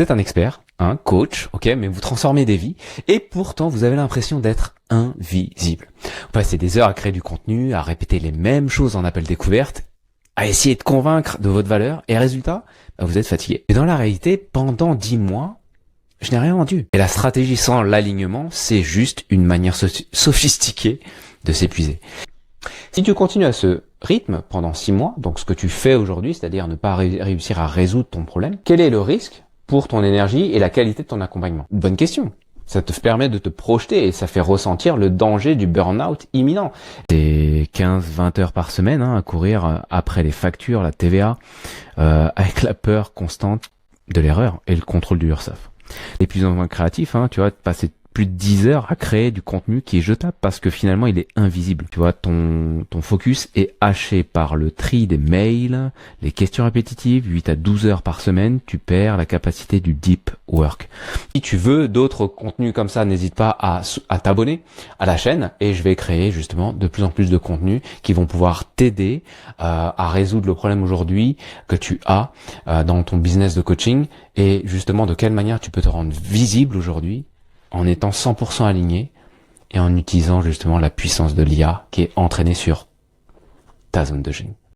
Vous êtes un expert, un coach, ok, mais vous transformez des vies et pourtant vous avez l'impression d'être invisible. Vous passez des heures à créer du contenu, à répéter les mêmes choses en appel découverte, à essayer de convaincre de votre valeur et résultat, vous êtes fatigué. Et dans la réalité, pendant 10 mois, je n'ai rien vendu. Et la stratégie sans l'alignement, c'est juste une manière sophistiquée de s'épuiser. Si tu continues à ce rythme pendant 6 mois, donc ce que tu fais aujourd'hui, c'est-à-dire ne pas réussir à résoudre ton problème, quel est le risque pour ton énergie et la qualité de ton accompagnement? Bonne question. Ça te permet de te projeter et ça fait ressentir le danger du burn-out imminent. C'est 15-20 heures par semaine à courir après les factures, la TVA, avec la peur constante de l'erreur et le contrôle du URSSAF. Les plus ou moins créatifs, tu vois, passer plus de 10 heures à créer du contenu qui est jetable parce que finalement il est invisible. Tu vois, ton focus est haché par le tri des mails, les questions répétitives, 8 à 12 heures par semaine, tu perds la capacité du deep work. Si tu veux d'autres contenus comme ça, n'hésite pas à t'abonner à la chaîne et je vais créer justement de plus en plus de contenus qui vont pouvoir t'aider à résoudre le problème aujourd'hui que tu as dans ton business de coaching et justement de quelle manière tu peux te rendre visible aujourd'hui en étant 100% aligné et en utilisant justement la puissance de l'IA qui est entraînée sur ta zone de génie.